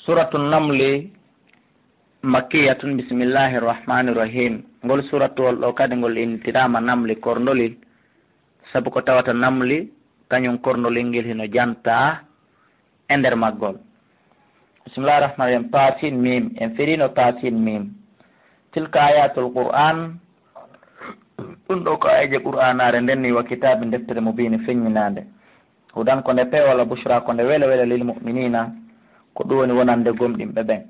Suratu Namli makkiyatun bismillahir rahmanir rahim. Ngol suratu wol ɗo kadi ngol intirama namli kornolil, sabu ko tawata namli kañum kornolil ngel hino janta e nder maggol. Bismillahir rahmanir rahim. Tasin mim en firino tasin mim. Tilka ayatul Qur'an. Ɗum ɗo ko ayaje Qur'anare ndenni wa kitabi deftere mubini feññinande. Hudan ko nde pewala bushra ko nde wele wele lil mu'minina, ko ɗum woni wonande gomɗinɓe ɓen.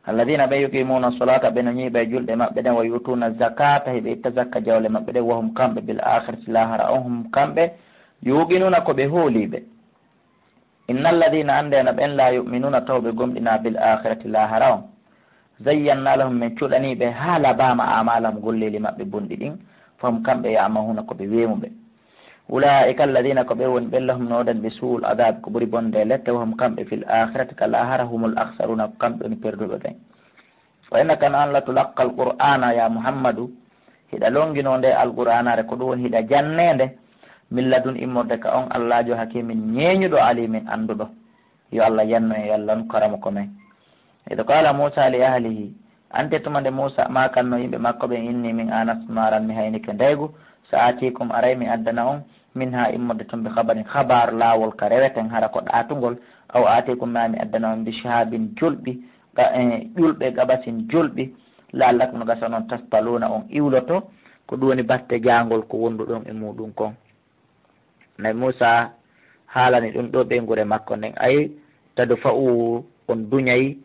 Alladina ɓe yuqimuna solata ɓe no ñiiɓe julɗe maɓɓe ɗen, wa yutuna zakata heɓe itta zakka jawle maɓɓe ɗen, wahum kamɓe bil akhirati lahara on hum kamɓe yuqinuna ko ɓe hooliɓe. Inna alladina andena ɓen la yuminuna tawɓe gomɗina bil akhirati lahara on, zayyanna lahum min cuɗaniɓe ha labama amalahum golleli maɓɓe bonɗi ɗin, fahum kamɓe yamahuna ko ɓe wemuɓe. Ulaika alladina ko ɓe woni ɓen lahum noɗen ɓe suul adab ko ɓuri bonde lette, wahum kamɓe fil akhirati ka lahara humul akhsaruna ko kamɓe woni perduɓe ɓen. Fa innaka an la tulaqqa alqur'ana ya Muhammadu, hiɗa longinode alqur'anare ko ɗum woni hiɗa jannede min ladun immorde ka on allahjo hakimin ñeeñuɗo alimin anduɗo. Yo Allah yanno e Allah on karama ko men. Eɗo kala Musa li ahlihi, ante tumande Musa makanno yimɓe makko ɓen, inni min anas maran mi haynike ndeygu, sa atikum aray mi addana on min ha immorde toon ɓe habarin habar lawol ka reweten hara ko ɗatugol, aw atikum ma mi addana on bi shahabin julɓi ƴulɓe gaɓasin julɓi, laallakum no gasa noon tastaluna on iwloto, ko ɗum woni batte jangol ko wondu ɗon e muɗum kon. Nabi Musa haalani ɗum ɗo ɓe gure makko nden, ayi tadu fa'u on duñayi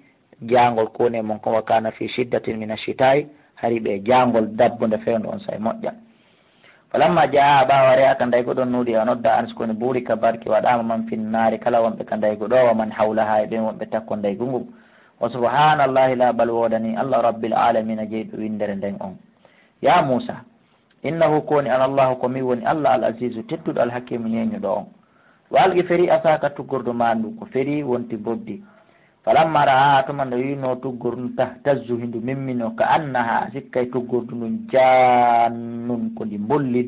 jangol ko woni e mon kon, wa kana fi shiddatin min ashita'i, hari ɓe jangol dabbude fewnde on say moƴƴa. Falamma jaa ɓawa re aka ndaygo ɗon nuudi a nodda an skoni buuri ka barki waɗama man finnaari kala wonɓe ka ndaygo ɗo, wa man hawlaha e ɓen wonɓe takko ndaygo ngu. Wa subhanallahi la bal wodani Allah rabbil alamina jeyɓe windere nden on. Ya Musa innahu koni an allahu komi woni Allah al azizu tedduɗo al hakimu ñeñuɗo on. Wa algi feri asaka tuggordu ma ndu ko feri wonti boddi. Falamma ra'a tuma nde wino tuggordu tahtazzu hindu mimmino ka annaha sikkay tuggordu ndun jannun ko ndi bollil,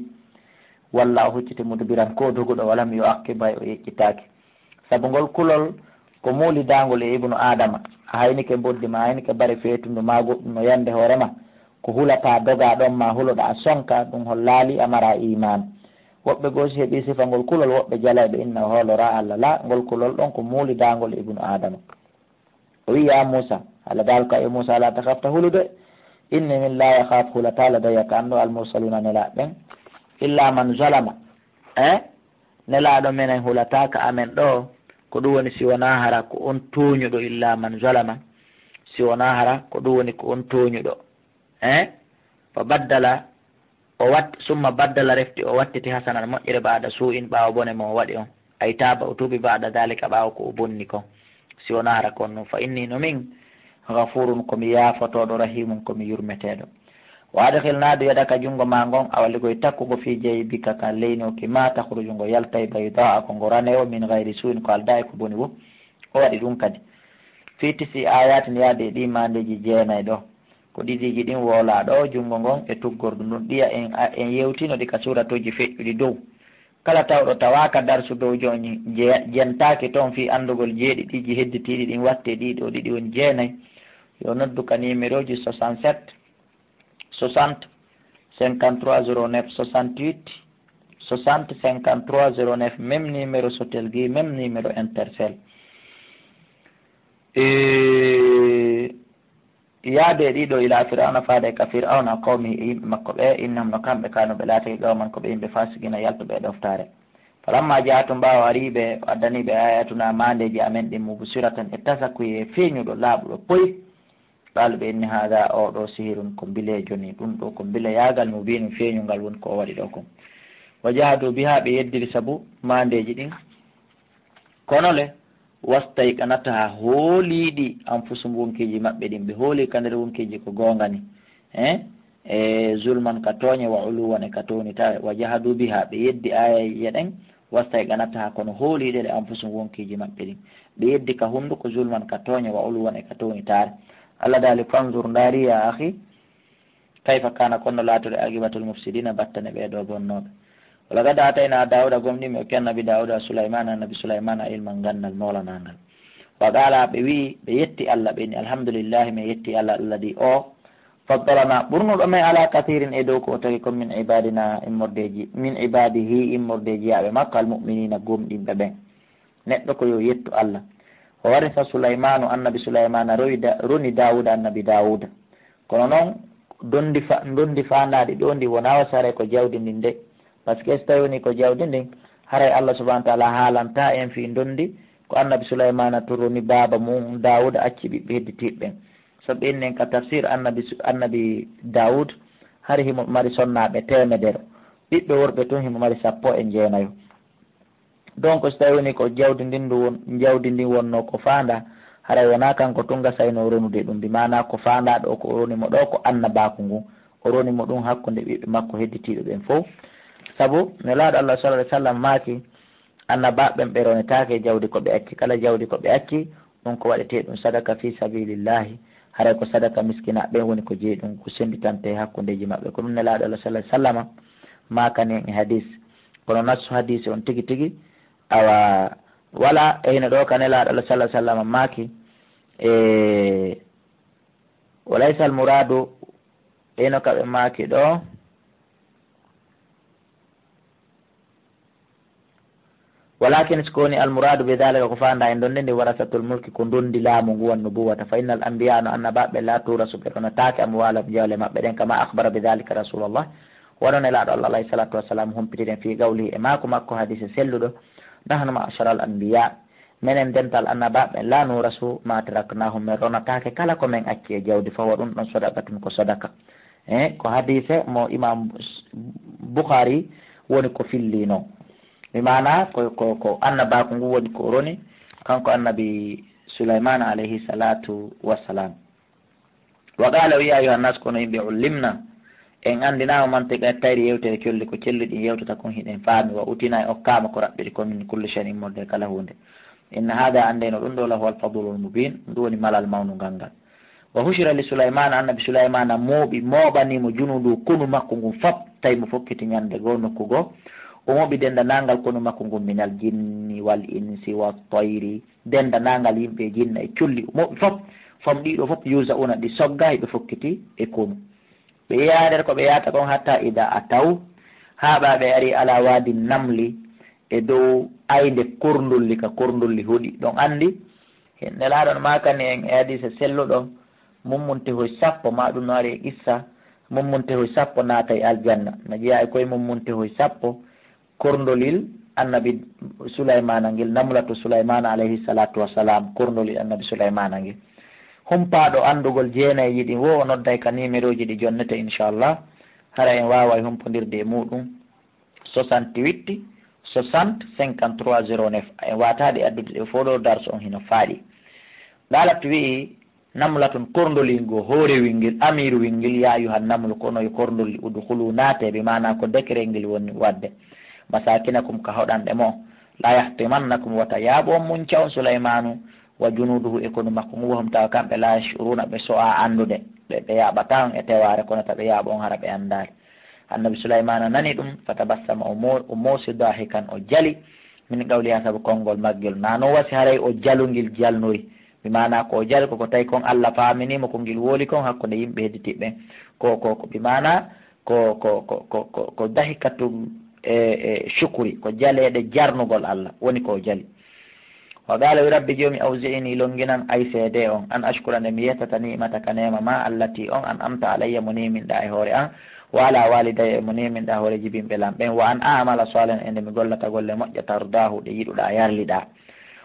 walla o huccite mudbiran ko dogoɗo walam yo akkibay o yeccitaki. Sabu ngol kulol ko muulidangol e ibnu adama, a haynike boddi ma, a haynike bare feetundu ma goɗɗum no yande hoorema, ko hulata doga ɗon ma huloɗa a sonka, ɗum hollali amara iman. Woɓɓe goosi heeɓi sifa ngol kulol, woɓɓe jalayɓe inna hoolora Allah la, ngol kulol ɗon ko muulidangol e ibnu adama. O wi ya Musa, Allah dalka e Musa la takhafta hulude, inni min la yakhaf hulata ladayya ka anno almursaluna nelaɓen, illa man zalama nelaɗo menen hulata ka amen ɗo ko ɗum woni si wona hara ko on toñuɗo, illa man zalama si wona hara ko ɗum woni ko on toñuɗo. Fa baddala o wat summa baddala refti o wattiti hasanan moƴƴere baada su'in ɓawa bone mo o waɗi on, ay taba o tuubi baada dalika ɓawa ko o bonni kon, si wona hara kon noon. Fa inni no min gafurun komi yaafotoɗo, rahimun komi yurmeteɗo. Wa adkhilnadu yadaka jungo ma ngon awalligoye takkugo fi jeybika ka leynoki ma takhruju ngo yaltay bayda ko ngo ranewo min gayri su'in ko alda e ko boni wo. O waɗi ɗum kadi fi tisi ayatin yaade ɗi mandeji jeenayi ɗo, ko ɗiɗiji ɗin wola ɗo jungo ngon e tuggordu ndun. ɗiya en yewtino ɗi ka suratoji feƴƴuɗi dow. Kala tawɗo tawaka darsu dow joni jentaki toon fi andugol jeeɗiɗiji hedditiɗi ɗin watte ɗiɗo ɗiɗi woni jeenayi, yo noddu ka numéro ji 67 60 53 09 68 60 53 09, même numéro Sotelgui, même numéro Intercell. Yaade ɗiɗo ila fir'auna faade ka fir'auna qawmi e yimɓe makko ɓe, innahum no kamɓe kano ɓe laataki qawman ko ɓe yimɓe fasigina yaltuɓe e ɗoftare. Falamma jaatum ɓawa ariɓe addaniɓe ayatuna mandeji amen ɗin mubsiratan e tasakuye feeñuɗo laaɓuɗo poyi, ɓalɓe inni haada o ɗo sihirun ko bilejo ni, ɗum ɗo ko bile yagal mubinum feeñugal woni ko waɗi ɗo kon. Wa jahadu biha ɓe yeddiri sabu mandeji ɗin, kono le wastay kanata ha hooliɗi anfusum wonkiji maɓɓe ɗin, ɓe hooli ka nder wonkiji ko gongani e zulman ka tooñe, wa uluwan e ka tonita. Wa jahadu biha ɓe yeddi ayaye ɗen, wastay kanata ha kono hooliɗe ɗe anfusum wonkiji maɓɓe ɗin, ɓe yeddi ka hunduko zulman ka tooñe, wa uluwan e ka tonitare. Allah dali fanzur ndari ya akhi kayfa kana konno laatude aqibatul mufsidina, battane ɓeɗo bonnoɓe. wala gada atayna Dawuda gomni mi okki annabi Dawuda Sulaymana ilman gandal molanangal. wa qala ɓe wi ɓe yetti Allah ɓe ni alhamdulillahi mi yetti Allah alladi o faddalana ɓurnuɗo men ala kathirin e dow ko tagi comme min ibadina immordeji min ibadihi immordeji yaɓe makko almuminina gomɗinɓe ɓen neɗɗo ko yo yettu Allah o warisa Sulaymanu annabi Sulaymana roni Dawuda annabi Dawuda kono noon dondi fandade ɗo ndi wona wasare ko jawdi ndin nde par ce que so tawi woni ko jawdi ndin haray Allah subahana taala haalanta en fi dondi ko annabi Sulaymana to roni baba mum Dawuda acci ɓiɓɓe hedditiɓe ɓen so ɓennen ka tafsir annabi Dawud hari himo mari sonnaɓe 100 ɓiɓɓe worɓe tun himo mari 19 donc so tawi woni ko jawdi ndin wonno ko fanda haray wona kanko tun gasayno ronude ɗum mbimana ko fanda ɗo ko ronimo ɗo ko annabaku ngu o ronimo ɗum hakkude ɓiɓɓe makko hedditiɗo ɓen fof saabu no laaɗo Allah sallallahu alaihi wasallam maaki annabaɓen ɓe ronetake jawdi ko ɓe acci kala jawdi ko ɓe acci ɗum ko waɗete ɗum sadaka fi sabilillahi haray ko sadaka miskina ɓen woni ko jeeyi ɗum ko senditante hakkudeji maɓɓe ko ɗum ne laaɗo Allah sallallahu alaihi wasallam makani en e hadis kono nassu hadis on tigi tigi awa wala eyno ɗo ka nelaɗo Allah sallallahu alaihi wasallam maaki walaysa al muradu eyno kaɓe maaki ɗo walakin so kowoni al muradu be dalika ko fanda en ɗon nde warasatul mulki ko dondi laamu ngu wonno buwata fa innal anbiya no annabaɓe la turasu ɓe ɗonatake amwala jawle maɓɓe ɗen kama akhbara be dalika rasulullah waɗo nelaɗo Allah alayhi salatu wassalam humpitiɗen fi gawlihi e maako makko hadise selluɗo nahnu ma'ashara al anbiya menen dental annabaɓe la nurasu ma taraknahum min ronatake kala ko men acci e jawdi fa waɗum ɗon sadaqatun ko sadaka ko hadise mo imam Bukhari woni ko fillino mi mana ko annabaku ngu woni ko roni kanko annabi Sulaymana alayhi salatu wassalam wa qala ya ayuha nas kono yimɓe ullimna en andinama mantiqa tayri yewtere colli ko celluɗi yewtata kon hiɗen faami wa utina e okkama ko raɓɓiɗi kon min kulli shay'in immorde kala hunde inna hada andeno ɗum ɗo lahu alfadlul mubin ɗum woni malal mawnu ngangal wa hushira li Sulaymana annabi Sulaymana moɓanimo junudu konu makko ngu fop tawi mo fokkiti ñande goo nokku goo o moɓi dendanangal konu makko ngu minal jinni wal insi wa tayri dendanangal yimɓe jinna e colli moɓi fop famɗiɗo fop yusa una ɗi sogga heɓe fokkiti e konu ɓe yader ko ɓe yata kon hatta ida a taw haɓa ɓe ari ala wadi namli e dow ayde kordulli ka kordulli huuɗi ɗon andi nelaɗon makani en e hadise selluɗo mummuntehoy 10 ma ɗum no ari e qissa mummuntehoy 10 naata e aljanna no jeeya e koye mummuntehoy 10 kordolil annabi Sulaymana ngel namlatu Sulaymana alayhi salatu wassalam kordolil annabi Sulaymana ngel humpaɗo andugol 9 yiɗi wo o nodday ka numéro ji ɗi jonnete inchallah hara en wawa e humpodirde e muɗum 68 60 53 09 en wataɗe addude ɗe fof ɗo darso on hino faaɗi lalat wi namlatun kordolil ngo hoorewil ngel amirowil ngel ya ayuhan namlu kono e kordolli udkhulu naateɓe mana ko décret ngel woni wadde masakinakum ka hoɗanɗe mo la yahtimannakum wata yaaɓo on mun caw Sulaymanu wa junuduhu e kono makko ngu wohom tawa kamɓe la yashuruna ɓe so'a andude ɓe yaaɓata on e teware kono ta ɓe yaaɓa on hara ɓe andari annabi Sulaymana nani ɗum fatabassama o moosi dahikan o jali min qawliha saabu konngol maggel nano wasi haray o jalugil jalnoyi mi mana ko o jali koko tawi kon Allah faaminimo ko ngil wooli kon hakkude yimɓe hedditiɓe ko mi mana ko dahikatum e shukri ko jaleɗe jarnugol Allah woni ko jali wa qala rabbi jomi awzi'ini longinan ay seede on an ashkura nde mi yettata nimata ka nema ma allati on an amta alayya mo niminɗa e hoore an wa ala walidaya e mo niminɗa hoore jibinɓe lamɓen wa an amala salen e nde mi gollata golle moƴƴa tardahu ɗe yiɗuɗa yarliɗa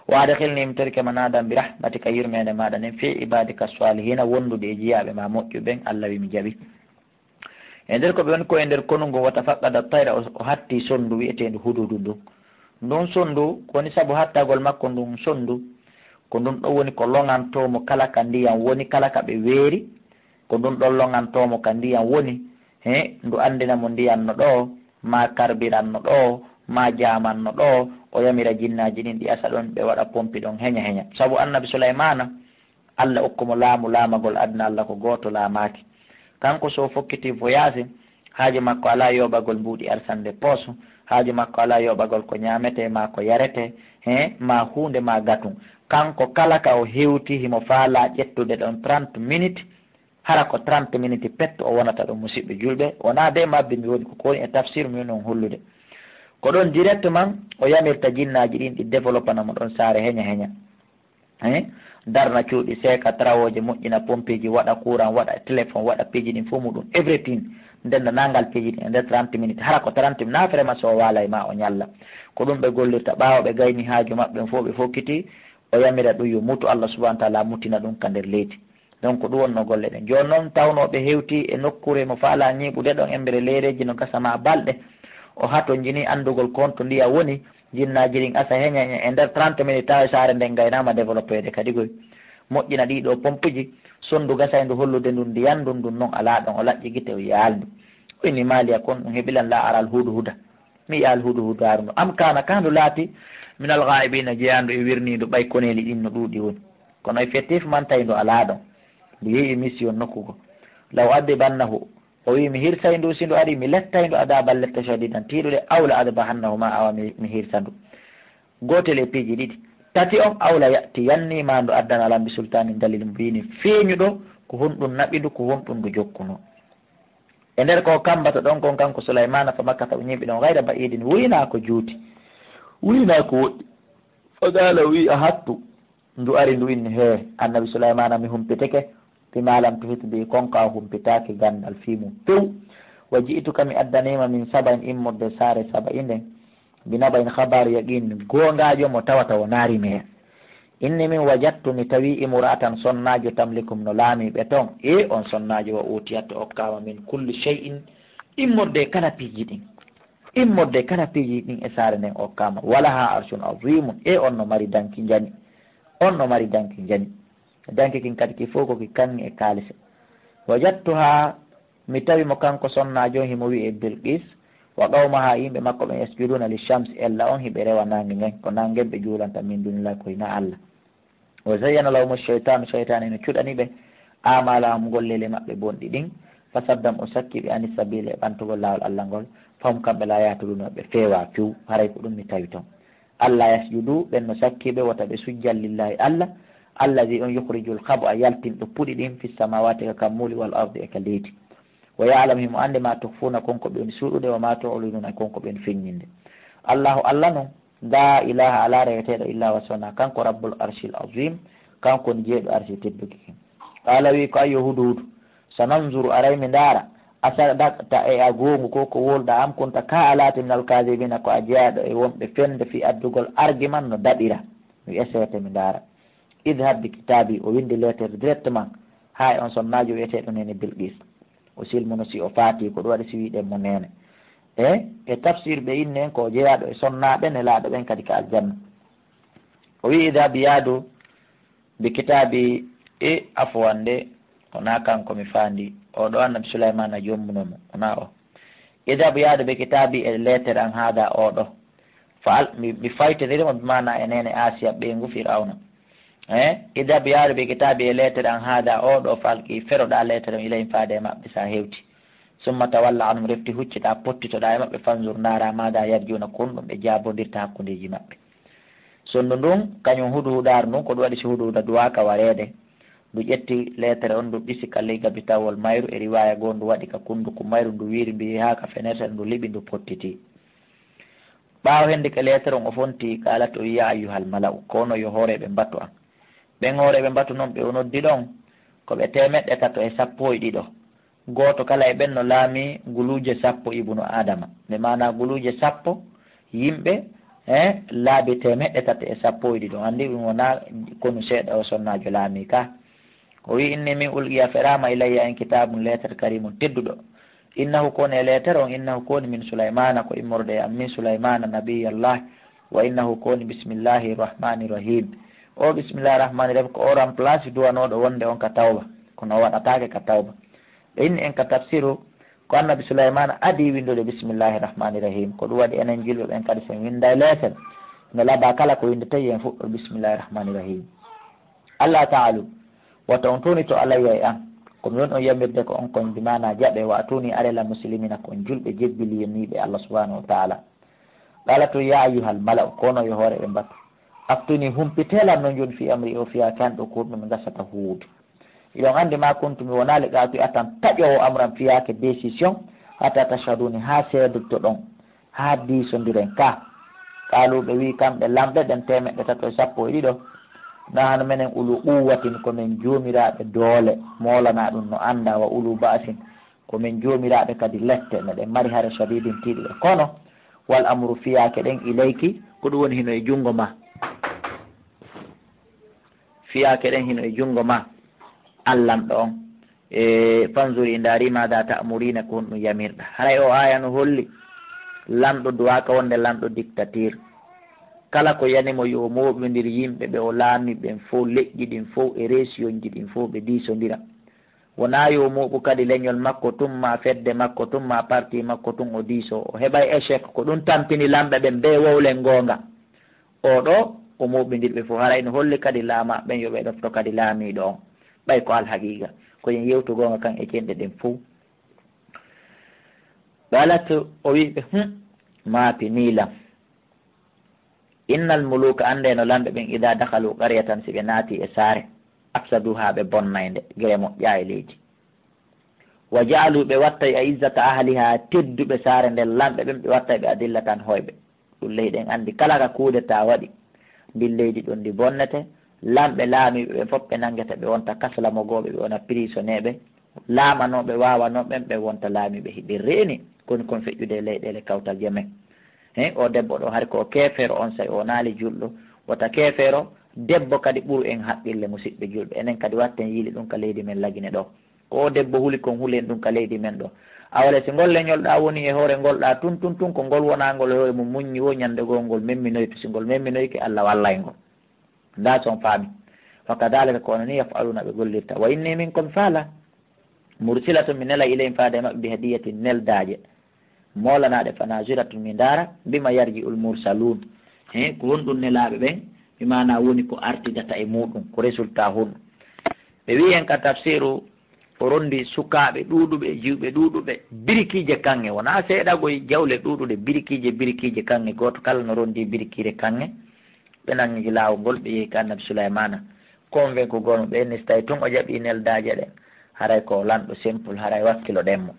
wa adkhilni mi torike ma nadan bi rahmatika yurmede maɗa nden fi ibadika salihina wondude e jiyaɓe ma moƴƴuɓen Allah wi mi jaaɓi e nder ko ɓe woni ko e nder konungo wata faqqada tayra o hatti sondu wi'etendu hududu ndun ndun sondu kowoni saabu hattagol makko ndun sondu ko ndun ɗo woni ko longantomo kala ka ndiyam woni kala ka ɓe weeri ko ndun ɗon longantomo ka ndiyam woni ndu andinamo ndiyam no ɗo ma karbiranno ɗo ma jamanno ɗo o yamira jinnaji ɗin ɗi asa ɗon ɓe waɗa pompi ɗon heña saabu annabi Sulaymana Allah okkumo laamagol adna Allah ko goto laamaki kanko so fokkiti voyage haaji makko ala yoɓagol mbuuɗi arsande pooso haaji makko ala yoɓagol ko ñamete ma ko yarete ma hunde ma gatum kanko kala ka o hewti himo faala ƴettude ɗon 30 minutes hara ko 30 minutes petto o wonata ɗum musidɓe julɓe. wona de mabbe mi woni ko woni e tafsir mi on hollude ko ɗon directement o yamirta jinnaji ɗin ɗi développana mo ɗon saare heña darna cuuɗi seeka trawoje moƴƴina pompeji waɗa courant waɗa téléphone waɗa piiji ɗin fo muɗum everything ndenda nangal piiji ɗin e nder 30 minutes hara ko 30 minutes nafrema so wala e ma o ñalla ko ɗum ɓe gollirta ɓaawo ɓe gayni haaju maɓɓe fo ɓe fokkiti o yamira ɗum yo mutu Allah subahana taala mutina ɗum ka nder leydi. donc ɗum wonno golle ɗen joni noon tawnoɓe hewti e nokkure mo faala ñiiɓude ɗon embere leyreji no gasama balɗe o hato jini andugol compte ndiya woni jinnaji ɗin asa heña e nder 30 minutes tawa saare nden gaynama développé de kadi goy moƴƴina ɗiɗo pompuji sondu gasaydu hollude ndun ndiyan ndun noon ala ɗon o laƴƴi guite o yaalndu o inni maaliya kon ɗum heɓilan la aral huudu huda mi yaal huudu hudaruno am kana kandu laati min alghaibina jeyandu e wirnidu ɓay koneli ɗin no ɗuuɗi woni kono effectivement tawindu ala ɗon ndu yeehi mission nokkugo law adibannahu o wi mi hirsay ndu si ndu ari mi lettay ndu adabal letta shadidan tiiɗude awla adbahannahu ma awa mi hirsa ndu gotel e piiji ɗiɗi tati on awla yatti yannima ndu addana lambi sultani dalil mbini feeñuɗo ko honɗum naɓidu ko honɗum ndu jokkuno e nder ko kambata ɗon kon kanko Souleymana fa makkata o ñiɓi ɗon gayra ba idini wuyna ko juuti wuyna ko woɗɗi fagala wi a hattu ndu ari ndu inni he annabi Souleymana mi humpiteke ti malam to hitbi konka humpitaki gandal fimum pew wa ji'tuka mi addanima min sabain immorde saare saba'i nden binabain habar yaqin gongajo mo tawata o naari me inni min wajattu mi tawi imra'atan sonnajo tamlikum no laami ɓe ton e on sonnajo o utiyatto okkama min kulli shay'in immorde kala piiji ɗin immorde kala piiji ɗin e saare nden okkama wala ha arshun azimun e on no mari danki jani on no mari danki jani danki kin kadi ki fof koki kanni e kalise wajattuha mi tawi mo kanko sonnajo himo wi e Bilqis wa qawmaha yimɓe makko ɓe yasjuduna li shams ella on hiɓe rewa nangue ngen ko nangen ɓe juulanta min dunillahi koyna Allah wa zayyana lahum cheytanu cheytane no cuɗaniɓe amalahum gollele maɓɓe bonɗi ɗin fa saddam o sakkiɓe ani sabile e ɓantugol lawol Allah ngol fam kamɓe la yatuduno ɓe feewa few haray ko ɗum mi tawi toon Allah yasjudu ɓen no sakkiɓe wota ɓe sujjal lillahi Allah allazi on yukhrijul khaba yaltinɗo puɗi ɗin fi samawati ka kammuli wal ardi e ka leydi wa ya'lam himo ande ma tukfuna konko ɓen suuɗude wa ma tu'linuna konko ɓen feññinde Allahu Allah noon la ilaha ala reweteɗo illa wa sona kanko rabbul arshil azim kanko ni jeeɗo arshi tedduki ken qala wi ko ayyo hudu sananzuru aray mi ndaara asadaqta e a gongu ko ko wolɗa am kunta ka alati minal kadibina ko a jeyaɗo e wonɓe fende fi addugol argument no daɗira mi essete mi ndaara idhab bi kitabi o windi lettere directement ha e on sonnajo wiyeteɗo nene Bilqis o silmuno si o faati ko ɗum waɗi si wiɗen mo nene e tafsir ɓe inni en ko jeyaɗo e sonnaɓe ne laaɗo ɓen kadi ka aljanna o wi idhab yaadu bi kitabi e afwande wona kanko mi faandi oɗo annabi Souleymana jommunomo wona o idhab yaadu bi kitabi e lettere an haada oɗo fa mi faytodirimo bimana e nene Asiya ɓeygu Firawna idab yaade ɓe kitabi e lettere an haada oɗo falki feroɗa lettere ilayin faade e maɓɓe sa hewti summa tawalla anum refti huccita pottitoɗa e maɓɓe fanzur ndara mada yarjuna kon ɗum ɓe jabodirta hakkudeji maɓɓe sondu ndun kañum huɗuhuɗaru ndun ko ɗum waɗi si huɗuhuɗa duwaka warede ndu ƴetti lettere on ndu ɗisi ka ley gabitawol mayru e riwaya goo ndu waɗi ka kunduku mayru ndu wiiri mbi haka fenetere ndu liɓi ndu pottiti ɓawo hende ka lettere on o fonti kalat o ya ayyuhal mala'u kono yo hooreɓe mbattu an ɓen hooreɓe mbattu noon ɓe o noddi ɗon koɓe 110 goto kala e ɓen no laami guluje 10 ibnu adama nde mana guluje 10 yimɓe laabi 110 andi ɗum wona konu seeɗa o sonnajo laami ka o wi inni min ulqiya ferama ilayya en kitabum lettre karimun tedduɗo innahu koni e lettere on innahu koni min Souleymana ko immorde e am min Souleymana nabiyallah wa innahu koni bismillahi rahmani rahim o bisimillahi rahmani rahim ko o remplace duwanoɗo wonde on ka tawba kono waɗatake ka tawba ɓe inni en ka tafsiru ko annabi Souleymana adi windude bisimillahi rahmani rahim ko ɗum waɗi enen julɓe ɓen kadi sen winda e leetel no laaba kala ko winde tawi en fuɗɗo bisimillahi rahmani rahim Allah ta'alu wata on tuni to alayya e an komi woni on yamirde ko on kon bimana jaɓe wa tuni arela muslimina kon julɓe jebbili yoniɓe Allah subhanahu wa ta'ala qala to ya ayyuhal mala'u kono yo hoore ɓe mbattu aftuni humpitelam no joni fi amri o fiya kanɗo ko ɗum gasata huude iɗon andi ma kuntumi wonali gaatu atan taƴowo amram fiyake décision hatta tashhaduni ha seedotto ɗon ha diisodiren ka kaluɓe wi kamɓe lamɗe ɗen 370 nahano menen ulu uwatin komin joomiraɓe doole molana ɗum no anda wa ulu basin komin joomiraɓe kadi lette meɗen mari hare shadidin tiɗiɓe kono wal amru fiyake ɗen ilayki ko ɗum woni hino e jungo ma fiyake ɗen hino e jungo ma allamɗo on e fanzuri ndaari maɗa ta'murina ko ɗum yamirɗa haray o aya no holli lamɗo duwaka wonde lamɗo dictature kala ko yanimo yo moɓidir yimɓe ɓe o laami ɓen fof leƴƴi ɗin fof e région ji ɗin fof ɓe diisodira wona yo moɓu kadi leñol makko tum ma fedde makko tum ma parti makko tum o diiso o heɓay échec ko ɗum tampini lamɓe ɓen be wowlen gonga oɗo o moɓidirɓe fof haray no holli kadi laama ɓen yoɓe ɗofto kadi laamiɗo on ɓay ko alhaqiqa koyen yewtugonga kan e cenɗe ɗen fof ɓalat o wiɓe maapi niilam innal muluka ande no lamɓe ɓen ida dakalu qaryatan si ɓe naati e saare afsadu ha ɓe bonnayde gere moƴƴa e leydi wa jaalu ɓe wattay a izzata ahliha tedduɓe saare nden lamɓe ɓen ɓe wattay ɓe adilla tan hoyɓe ɗum leyɗen andi kala ka kuudeta waɗi ndin leydi ɗon ndi bonnete lamɓe laamiɓe ɓe fof ɓe nangeta ɓe wonta kaslamogoɓe ɓe wona prisonnéɓe laamanoɓe wawanoɓen ɓe wonta laamiɓe hiɓe reeni koni kon feƴƴude leyɗele kawtal jamen o debbo ɗo hari ko keefeero on say o naali julɗo wota keefeero debbo kadi ɓuru en haqqille musidɓe julɓe enen kadi watten yiili ɗum ka leydi men lagine ɗo ko debbo huuli kon huulen ɗum ka leydi men ɗo awale si ngol leñolɗa woni e hoore ngolɗa tun ko ngol wonangol e hoore mum muññi wo ñande gol ngol memminoyto si ngol memminoyke Allah wallay ngol nda son faami fa kadalika kono ni yafaluna ɓe gollirta wa inni minkum faala mursilatu mi nela ilayhim faade maɓɓe bi hadiyatin neldaje molanaɗe fanaziratun mi ndaara mbima yarji ul mursalun ko wonɗum nelaɓe ɓen mi mana woni ko artidata e muɗum ko résultat hunɗum ɓe wi en ka tafsiru o rondi sukaɓe ɗuɗuɓe jiwɓe ɗuɗuɓe birikije kange wona seeɗagoye jawle ɗuɗuɗe birikije kange goto kala no rondi birikire kange ɓe nangi lawol ɓe yehi ka annabi souleymana convaincu gono ɓe ni so tawi tun o jaɓi neldaje ɗen haray ko lanɗo simple haray wakkilo ɗemmo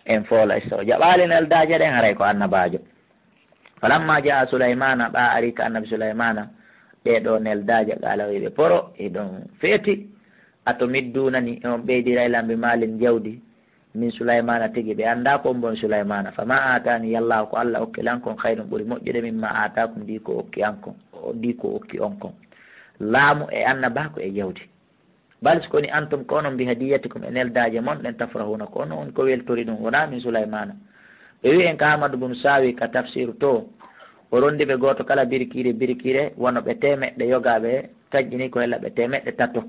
en foola so jaɓali neldaje ɗen haray ko annabajo falamma jaa souleymana ɓa ari ka annabi souleymana ɗeɗo neldaje qalawiɓe poro eɗon feeti ato middunani on ɓeydira lambi malin jawdi min souleymana tigui ɓe anda ko bon souleymana fama atani yallahu ko Allah okkilankon hayrun ɓuuri moƴƴude mimma atakum ndi ko okki ankon ndi ko okki on kon laamu e annabako e jawdi bal so koni antum ko onon mbi hadiyatikum e neldaje mon ɗen tafrahuna ko ono on ko weltori ɗum wona min souleymana ɓe wi en ka Hamadou bun Sawi ka tafsir to o rondi ɓe goto kala birikire wono ɓe temeɗɗe yogaɓe taƴƴini ko hella ɓe temeɗɗe tato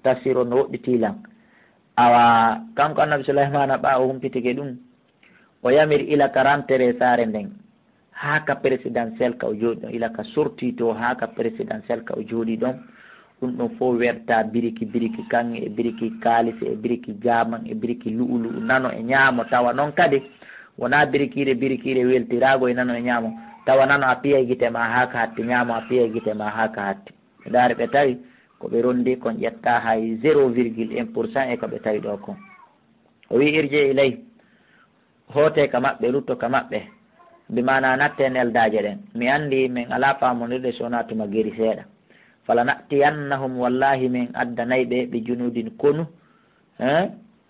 tafsir o no woɗɗitilan awa kanko annabi souleymana ɓa o humpitike ɗum o yamiri ilaka rantere saare nden haka présidentiel ka o jooɗi ɗon ilaka sorti to haka présidentiel ka o jooɗi ɗon ɗum ɗon fof werta biriki kange e biriki kalisi e biriki jaman e biriki lu'ulu nano e ñaamo tawa noon kadi wona birikire weltirago e nano e ñaamo tawa nano a piya guite ma haka hatti ñaamo a piya guite ma haka hatti ɓe daari ɓe tawi koɓe rondi kon ƴetta hay 0,1% e koɓe tawi ɗo kon o wi irje ilay hoote ka maɓɓe lutto ka maɓɓe mbimana natte neldaje ɗen mi andi min ala famonirde sowona tuma geri seeɗa fala natiyannahum wallahi min addanayɓe ɓe junudin konu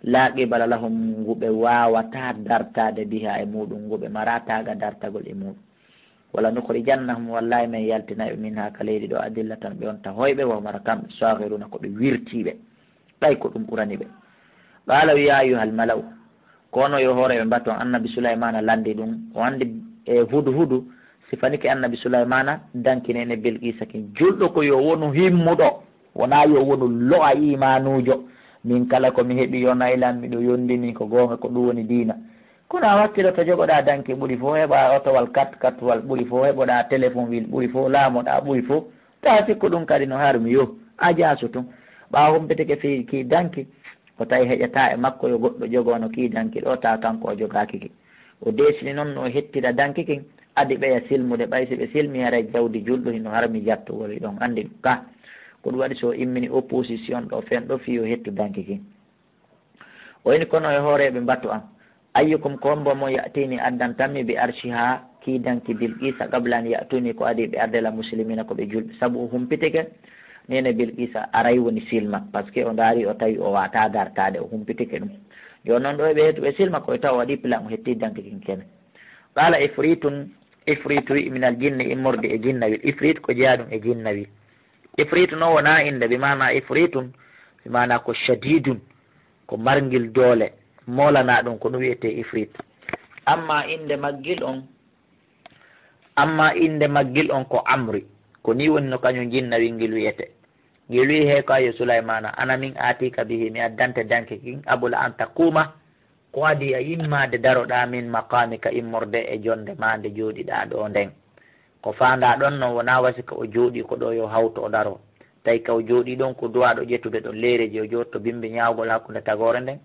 la qibala lahum nguɓe wawata dartade biha e muɗum nguɓe marataga dartagol e muɗum wala nukhrijannahum wallahi min yaltinaɓe min ha ka leydi ɗo adilla tan ɓe wonta hoyɓe wawmara kamɓe sahiruna koɓe wirtiɓe ɓay ko ɗum ɓurani ɓe qala ya ayuhal malaw kono yo hoore ɓe mbatton annabi souleymana landi ɗum o andi e hudu sifanike annabi souleymana dankinene belqisa kin julɗo ko yo wonu himmuɗo wona yo wonu lo'a imanujo min kala komi heeɓi yo naylan miɗo yondini ko gonga ko ɗum woni diina kono a wakkilo to jogoɗa danki ɓuuri fof heɓa otowal 4x4 wal ɓuuri fof heɓoɗa téléphone wil ɓuuri fof laamoɗa ɓuuri fof ta sikko ɗum kadi no harmi yo a jaaso tun ɓawa humpeteke fi ki danki o tawi heƴata e makko yo goɗɗo jogono ki danki ɗo ta kanko o jogaki ki o desini noon no hettira danki kin adi ɓeya silmude ɓaysi ɓe silmi hara jawdi julɗo hino harmi jattugol ɗon andi ka ko ɗum waɗi so immini opposition ɗo fen ɗo fiyo hettu danki kin o wini kono e hooreɓe mbattu am ayyukum ko hombo mo yatini addan tanmi bi arshi ha kiidanki bilqisa qablan yatuni ko adi ɓe ardela muslimina ko ɓe julɓe saabu o humpitike nene bilqisa aray woni silma par ce que o daari o tawi o wata dartade o humpitike ɗum joni noon ɗo ɓe hettuɓe silma koye taw o waɗi plan o hetti danki kin kene qala ifritu wi minal jinni immorde e jinnawil ifrit ko jeeya ɗum e jinnawil ifritu noon wona inde bi mana ifritun bi mana ko shadidun ko margil doole molana ɗum ko ɗum wiyete ifrit amma inde maggil on ko amri ko ni woni no kañum jinnawil ngil wiyete ngil wi he ko ayo sulaymana ana min atika bihi mi addante danke kin abula an taquma ko adi a yimmade daroɗa min maqamika immorde e jonde ma nde jooɗiɗa ɗo nden ko fanda ɗon noon wona wasi ko o jooɗi ko ɗo yo hawto o daro tawi ka o jooɗi ɗon ko duwaɗo ƴettude ɗon leereji o jotto bimbi ñawgol hakkude tagore nden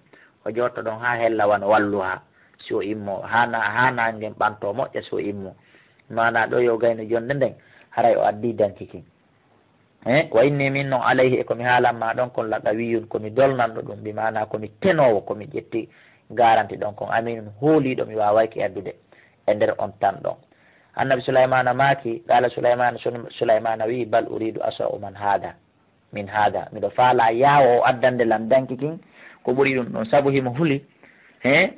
o jotto ɗon ha hella wana wallu ha si o immo ha nangen ɓanto moƴƴa si o immo mana ɗo yo gayno jonde nden haray o addi dankikin wa inni min noon alayhi e komi haalanma ɗon kon laqa wiyun komi dolnanɗo ɗum mbi mana komi tenowo komi ƴetti garanti ɗon kon aminun hooliɗo mi wawayki addude e nder on tan ɗon annabi sulaymana maaki qala sulaymana wi bal uridu asa'u min hada miɗo faala yaawo o addande lam danki kin ko ɓuri ɗum ɗon saabu himo huuli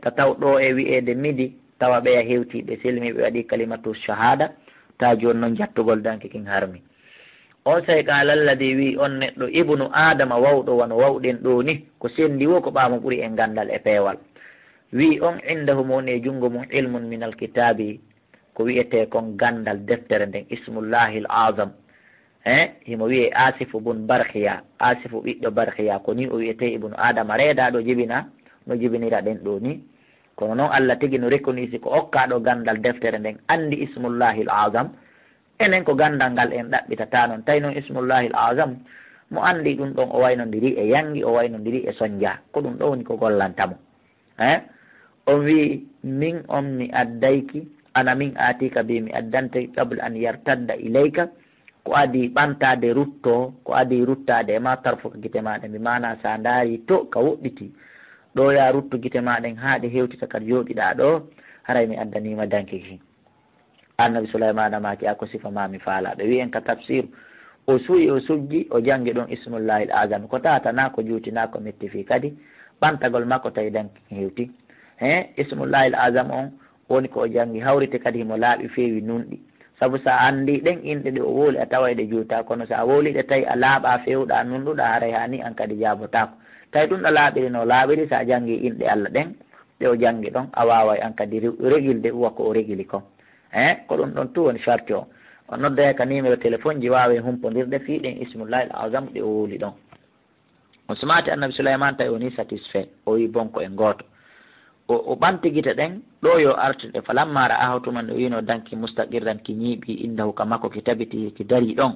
ka taw ɗo e wi'ede midi tawa ɓeya hewtiɓe selmi ɓe waɗi kalimatu shahada ta joni noon jattugol danki kin harmi on say qala alladi wi on neɗɗo ibnu adama wawɗo wano wawɗen ɗo ni ko sendi wo ko ɓamo ɓuuri en gandal e peewal wi on indahu mo woni e junngo mum ilmun min alkitabi ko wiyete kon gandal deftere nden ismullahi l azam himo wiye asifu bun barkiya asifu ɓiɗɗo barkiya ko ni o wiyete ibnu adama reedaɗo jibina no jibinira ɗen ɗo ni kono noon allah tigi no reconisi ko okkaɗo gandal deftere nden andi ismullahi l azam enen ko gandal ngal en ɗaɓɓitata noon tawi noon ismullahi l azam mo andi ɗum ɗon o waynodiri e yangi o waynodiri e soñdia ko ɗum ɗo woni ko gollantamo on wi min on mi addayki ana min atika bi mi addante qable an yartadda ilayka ko adi ɓantade rutto ko adi ruttade ma tarfuka guite maɗen mi mana sa daari to ka woɗɗiti ɗo ya ruttu guite maɗen haaɗe hewtita kadi jooɗiɗa ɗo haray mi addanima dankiki annabi sulaymana maki ako sifa mami faalaɓe wi en ka tafsir o suuyi o sujji o jangi ɗon ismullahi l azami ko tata na ko juuti na ko metti fi kadi ɓantagol makko tawi dankiki hewti ismullahi l azam on woni ko o jangi hawrite kadi himo laaɓi feewi nunɗi saabu sa andi ɗen inɗe ɗe o wooli a tawayɗe juuta kono sa woliɗe tawi a laaɓa fewɗa nunɗuɗa haray hani an kadi jabotako tawi ɗum ɗo laaɓiri no laaɓiri sa jangi inɗe allah ɗen ɗe o jangi ɗon a waway an kadi regilde uwa ko o regili kon ko ɗum ɗon tu woni charte o o noddaya ka numéro téléphone ji wawe humpodirde fiiɗen ismullahi l azam ɗe o wooli ɗon o sumati annabi souleymane tawi woni satisfait o wi bonko en gooto o ɓanti guite ɗen ɗo yo artude falamma ra'a tuman o wino danki mustaqirran ki ñiiɓi indahu ka makko ki tabiti ki dari ɗon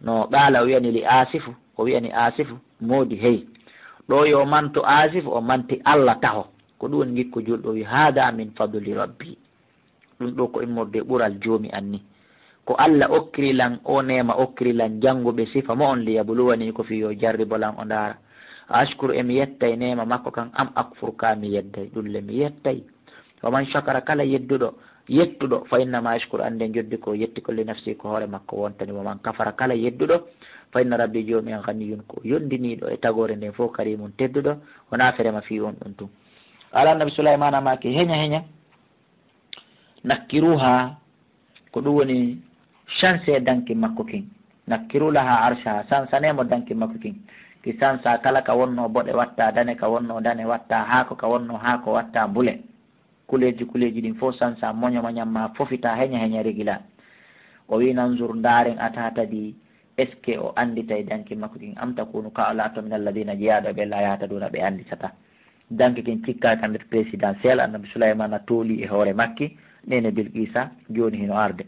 no ɓaala o wiyani li asifu o wiyani asifu moodi hey ɗo yo manto asifu o manti allah taho ko ɗum woni gikko julɗo wi hada min fadli rabbi ɗum ɗo ko immorde ɓural joomi anni ko allah okkirilan o nema okkirilan jannguɓe sifa mo on liyabluwani ko fi yo jarribolan o ndaara ashkuru emi yettay nema makko kan am akfur ka mi yedday ɗulle mi yettay waman shakara kala yettuɗo fa innama ashkuru ande joddi ko yetti ko li nafsi ko hoore makko wontani waman kafara kala yedduɗo fa inna rabbi joomi en ganiyun ko yondiniɗo e tagore nden fof karimum tedduɗo wona ferema fi on ɗum tum ala nabi souleymane amaki heña nakkiruha ko ɗum woni chance danki makko kin nakkirulaha arshaha sansanemo danki makko kin ki sansa kala ka wonno boɗe watta dane ka wonno dane watta haako ka wonno haako watta bule kuleji ɗin fof sansa moñoma ñamma fofita heña rigila o wi nanzour ndaren atatadi est ce que o anditay danki makko kin am takunu ka ala to min alladina jeyaɗo ɓe la yahtaduna ɓe anditata danki kin cikka ka nder présidentiel annabi souleymane tooli e hoore makki nene bilqisa joni hino arde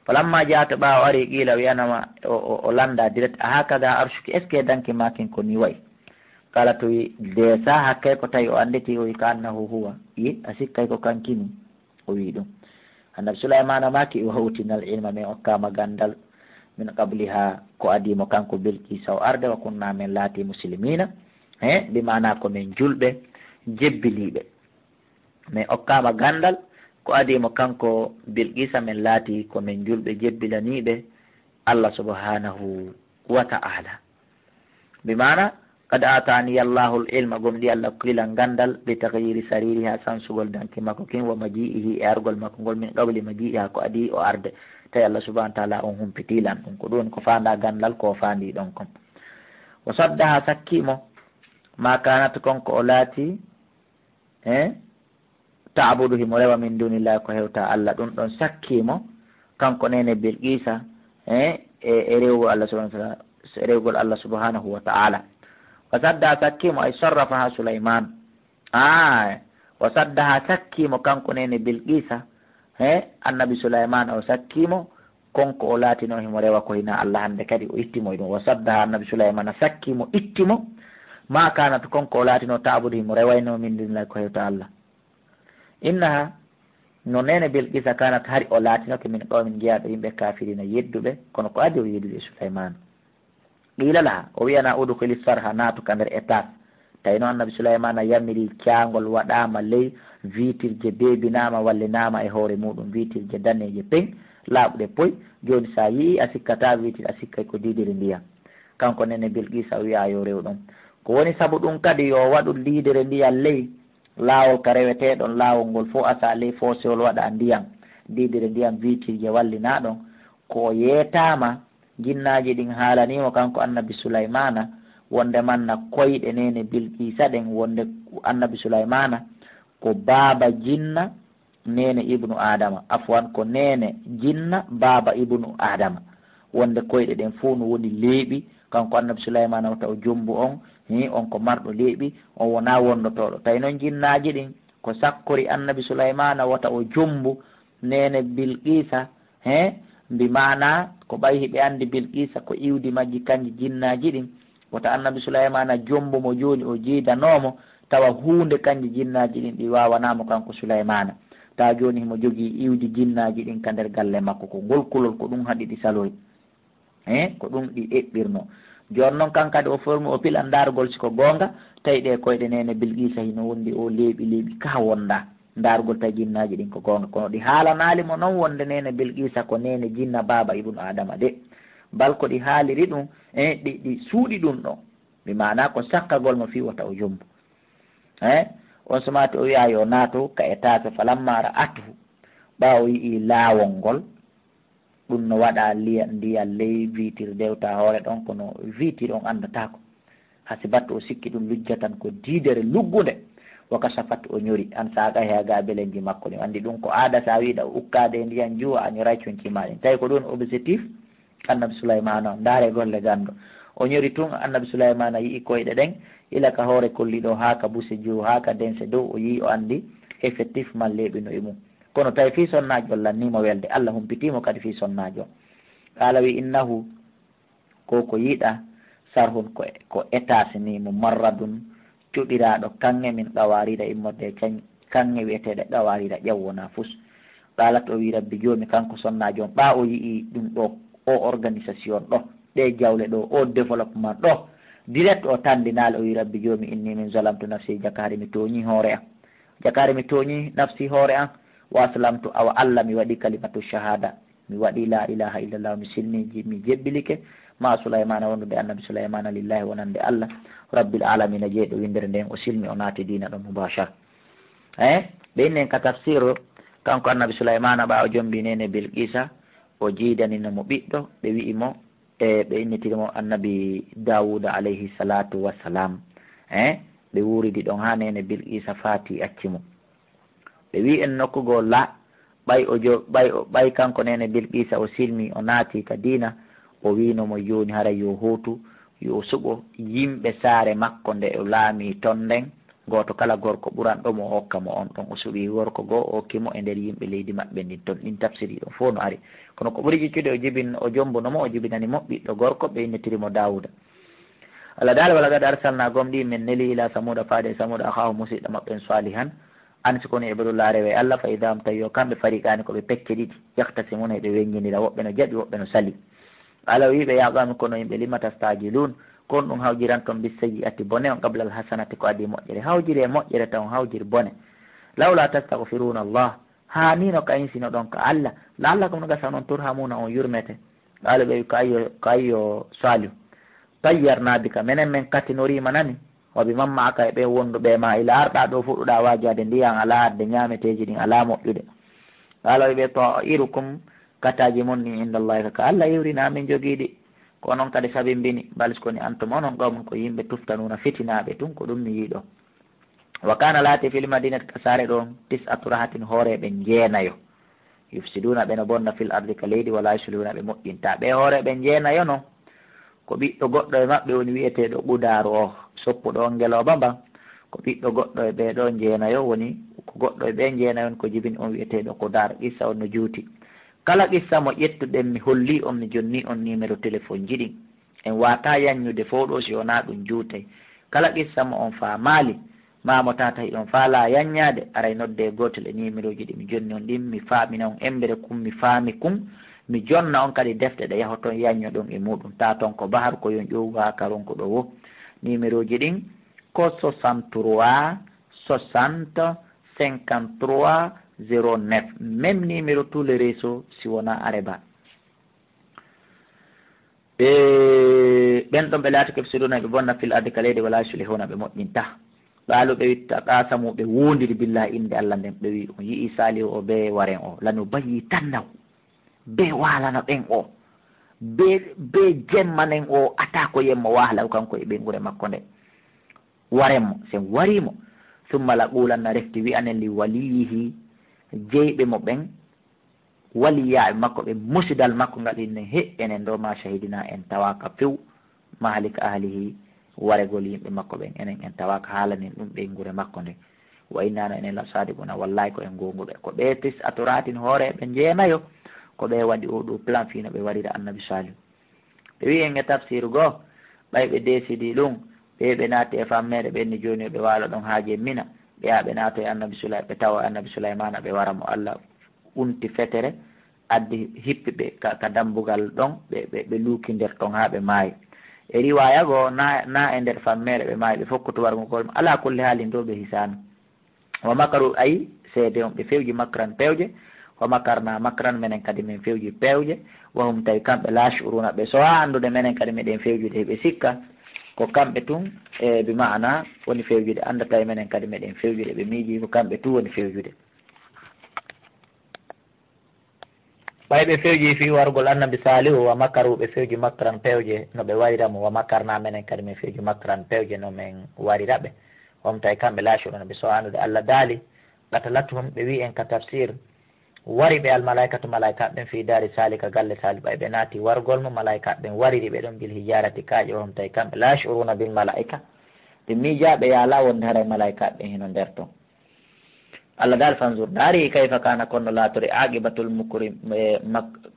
falamma jaata ɓawo ari qila wiyanama o landa direct a hakada arsuki est ce que danki makin ko ni wayi kala to wi desa hakkay ko tawi o anditi o wi ka annahu huwa yi a sikkay ko kankini o wi ɗum annabi Sulaymana maki o hawtinal ilma min okkama gandal min qabliha ko adimo kanko Bilqisa o arde wa kunna min laati muslimina bi mana ko min julɓe jebbiliɓe min okkama gandal ko adimo kanko Bilqisa min laati ko min julɓe jebbilaniɓe Allah subhanahu wa ta'ala bi mana qad atani Allahu al-ilma gomɗi Allah kila gandal bi taghyiri saririha sansugol danki makko kin wa maji'ihi e argol makko ngol min qabli maji'iha ko adi o arde tawi Allah subhanahu wa ta'ala on humpitilan ɗum ko ɗum ko fanda gandal ko fandi ɗon kon o saddaha sakkimo ma kanat konko o laati ta'budu himo rewa min dunillahi ko hewta Allah ɗum ɗon sakkimo kanko nene Bilqisa e rewgol Allah subhanahu wa ta'ala rewgol Allah subhanahu wa ta'ala wa saddaha sakkimo ay sarrafaha Sulayman wa saddaha sakkimo kanko nene Bilqisa annabi Sulayman o sakkimo konko o laatino himo rewa ko hina Allah hande kadi o ittimo ɗum wa saddaha annabi Sulayman sakkimo ittimo ma kanat konko o laatino ta'budu himo rewayno min dunillahi ko hewta Allah innaha no nene Bilqisa kanat hari o laatinoke min qawmin jeyaɗo yimɓe kafirina yedduɓe kono ko adi o yeddude Sulayman qila laha o wiyana udkhili sarha natuka nder étage tawi noon annabi Sulaymana yammiri caangol waɗama ley vitirje beebinama wallinama e hoore muɗum vitirje daneje peng laaɓuɗe poy joni sa yii a sikkata vitir a sikkay ko didiri ndiyam kanko nene Bilqisa wiya yo rew ɗon ko woni saabu ɗum kadi yo waɗu lidere ndiyam ley laawol ka reweteɗon laawol ngol fo asa ley fosewol waɗa ndiyam didere ndiyam vitirje wallinaɗon ko yeetama jinnaji ɗin haalanimo kanko annabi Sulaymana wonde manna koyɗe nene Bilqisa ɗen wonde annabi Sulaymana ko baaba jinna nene ibnu adama afwan ko nene jinna baaba ibnu adama wonde koyɗe ɗen fo no woni leeɓi kanko annabi Sulaymana wata o jombu on on ko marɗo leeɓi on wona wondotoɗo tawi noon jinnaji ɗin ko sakkori annabi Sulaymana wata o jombu nene Bilqisa mbi mana ko ɓay hiɓe andi Bilqisa ko iwdi majji kanji jinnaji ɗin wata annabi Sulaymana jombo mo joni o jiidanomo tawa hunde kanji jinnaji ɗin ɗi wawanamo kanko Sulaymana ta joni himo jogui iwdi jinnaji ɗin ka nder galle makko ko ngol kulol ko ɗum haɗi ɗi saloy ko ɗum ɗi eɓɓirno joni noon kankadi o formi o pilan dargol siko gonga tawi ɗe koyɗe nene Bilqisa hino wondi o leeɓi ka wonda dargol tawi jinnaji ɗin ko gonga kono ɗi haalanalimo noon wonde nene Bilqisa ko nene jinna baba ibnu adama de bal ko ɗi haaliri ɗum ɗi suuɗi ɗum ɗon mi mana ko sakkagol mo fi wata o jombo on somati o wiya yo naato ka étage falamma ra'atuhu ɓawo yii laawol ngol ɗum no waɗa ndiyam ley vitre dewta hoore ɗon kono vitre on andatako hasibatte o sikki ɗum lujjatan ko diidere luggude woka safat o ñori an saga heaga belenji makko ɗin andi ɗum ko aada sa wiɗa ukkade ndiyam juwa a ñoray conkimaɗen tawi ko ɗum objectif annabi Sulaymana ndaare golle gando o ñori tun annabi Sulaymana yii koyɗe ɗen ila ka hoore kolliɗo ha ka buse juwo ha ka dense dow o yii o andi effectivement leeɓino e mum kono tawi fi sonnajo lannimo welde Allah humpitimo kadi fi sonnajo kala wi innahu ko yiiɗa sarhun ko étage ni mo marradun cuɗiraɗo kange min ɗawarira immorde kange wiyeteɗe ɗawarira ƴewwona fus qalat o wi rabbi joni kanko sonnajo on ɓa o yii ɗum ɗo o organisation ɗo ɗe jawle ɗo o développement ɗo direct o tandinali o wi rabbi joni inni min zalamtu nafsi jakari mi toñi hoore am jakari mi toñi nafsi hoore am wa aslamtu awa Allah mi waɗi kalimatu shahada mi waɗi la ilaha illallah mi silmiji mi jebbilike ma Sulaymana wondude annabi Sulaymana lillahi wonande Allah rabbil alamina jeeɗo windere nden o silmi o naati dina ɗon mubashara ɓe innen ka tafsir kanko annabi Sulaymana ɓawo jombi nene Bilqisa o jiidaninomo ɓiɗɗo ɓe wi'imo ɓe innitirimo annabi Dawuda alayhi salatu wassalam ɓe wuridi ɗon ha nene Bilqisa faati accimo ɓe wi en nokkugo la ɓay kanko nene Bilqisa o silmi o naati ka dina o winomo joni hara yo hotu yo suɓo yimɓe saare makko nde o laami ton nden goto kala gorko ɓuranɗomo o hokka mo on ɗon o suɓi gorko goo o hokkimo e nder yimɓe leydi maɓɓe ndin ton ɗin tafsiri ɗon fof no ari kono ko ɓuri jiccude o jombunomo o jibinanimo ɓiɗɗo gorko ɓe innetirimo Dawuda Allah dal wala gad arsalna gomɗi min neli ila samuda faade samuda akhahu musidɗo maɓɓen salihan an sikoni ibadullah rewe Allah fa idam tayo kamɓe fariqani koɓe pecce ɗiɗi yahtasimuna eɓe wenñinira woɓɓe no jaɓi woɓɓe no sali ala wiɓe yaqami kono yimɓe lima tastajilun kon ɗum hawjiran toon bis sayyi'ati bone on qabla al hasanati ko adi moƴƴere hawjiri e moƴƴere taw hawjiri bone lawla tastahfiruna Allah ha nino ka insino ɗon ka Allah la'allakum no gasa noon turhamuna on yurmete ala ɓe ko ayyo salihu tayyarna bika menen men katinorima nani waɓi mamma aka e ɓe wonduɓe ma ila arɗa ɗo fuɗɗuɗa wajade ndiyan ala arde ñameteji ɗin ala moƴƴude ala ɓe ta'irukum kataji mon ni indallahi kaka Allah iwrina min jogiiɗi ko noon kadi sabimbini balis koni antum onon qawmun ko yimɓe tuftanuna fitinaɓe tun ko ɗum mi yiiɗo wa kana laati fil madinati ka saare ɗon tis'atu rahatin hooreɓe jeenayo yufsiduna ɓe no bonna fil ardi ka leydi wala yuslihuna ɓe moƴƴinta ɓe hooreɓe jeenayo noon ko ɓiɗɗo goɗɗo e maɓɓe woni wiyeteɗo ɓudaru o soppuɗo on ngeloba mban ko ɓiɗɗo goɗɗo e ɓeɗo jeenayo woni ko goɗɗo e ɓe jeenayon ko jibini on wiyeteɗo ko dar qissa on no juuti kala qissa mo ƴettuɗen mi holli on mi jonni on numéro téléphone jiɗin en wata yanñude fo ɗo si wona ɗum juutay kala qissa mo on faamali mamo tata hiɗon faala yanñade aray nodde gotel e numéro ji ɗi mi jonni on ɗin mi faamina on embere kum mi faami kum mi jonna on kadi defte ɗe yaho toon yanño ɗon e muɗum ta toon ko bahar ko yon ƴowa karonko ɗo wo numéro ji ɗin ko 63 60 53 09 même numéro tous les réseaux si wona areba ɓen ɗon ɓe laati keɓe siduna ɓe bonna fil ardi ka leydi wala yuslihuna ɓe moƴƴinta ɓaalo ɓe witta ƙasamu ɓe wondiri billahi inde Allah nden ɓe wi on yii salihu o be waren o lano bayi tannaw be walano ɓen o be jemmanen o ata ko yemmo wahla kanko e ɓengure makko nde warenmo sen warimo summa la ɓulanna refti wi'anen li waliyihi jeyɓe mo ɓen waliyaɓe makko ɓe musidal makko ngaɗinne he enen ɗo ma shahidina en tawaka few mahalika ahlihi waregol yimɓe makko ɓen enen en tawaka haalanin ɗum ɓengure makko nde wa innano enen la sadiquna wallahi ko en gonguɓe ko ɓe tis aturatin hooreɓe jeenayo ko ɓe waɗi oɗo plan fino ɓe warira annabi salihu ɓe wi en e tafsir goo ɓay ɓe décidi ɗum ɓe naati e fammere ɓenni joni ɓe waala ɗon haaje mina ɓe yaa ɓe naato e annabi sulay ɓe tawa annabi sulaymana ɓe wara mo Allah unti fetere addi hippi ɓe ka dambugal ɗon ɓe luuki nder ɗon haa ɓe maayi e riwaya goo na e nder fammere ɓe maayi ɓe fokkutu wargo kol ala kulle haalin ɗo ɓe hisano wa makaru ayi seede on ɓe fewji makran pewje wa makarna makran menen kadi min fewji pewje wahum tawi kamɓe lashuruna ɓe sowa andude menen kadi meɗen fewjude ɓe sikka ko kamɓe tun e bi maana woni fewjude andata e menen kadi meɗen fewjude ɓe miiji ko kamɓe tun woni fewjude ɓay ɓe fewji fi wargol annabi salihu wa makaru ɓe fewji makran pewje no ɓe wariramo wa makarna menen kadi min fewji makran pewje no min wariraɓe wahum tawi kamɓe lashuruna ɓe sowa andude Allah daali ɓata lattuhum ɓe wi en ka tafsir wari ɓe almalaikatu malaika ɓen fi daari salika galle sali ɓay ɓe naati wargol mo malaika ɓen wariri ɓe ɗon bil hijarati kaaƴe ohum tawi kamɓe la shuruna bil malaika ɓe miijaɓe yaala wonde haray malaika ɓen hino nder ton Allah dal fanzour daari kayfa kana konno laatore aqibatul mukrim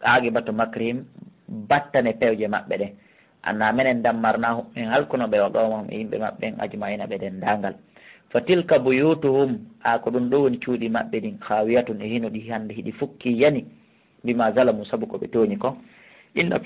aqibatu makrihim battane pewje maɓɓe ɗen anna menen dammarnahum en halkunoɓe wa qawmahum e yimɓe maɓɓen ajmaina ɓe dendagal fa tilka buyutuhum ko ɗum ɗo woni cuuɗi maɓɓe ɗin hawiyatun e hino ɗi hande hiɗi fukki yani bima zalamu saabu ko ɓe tooñi ko inna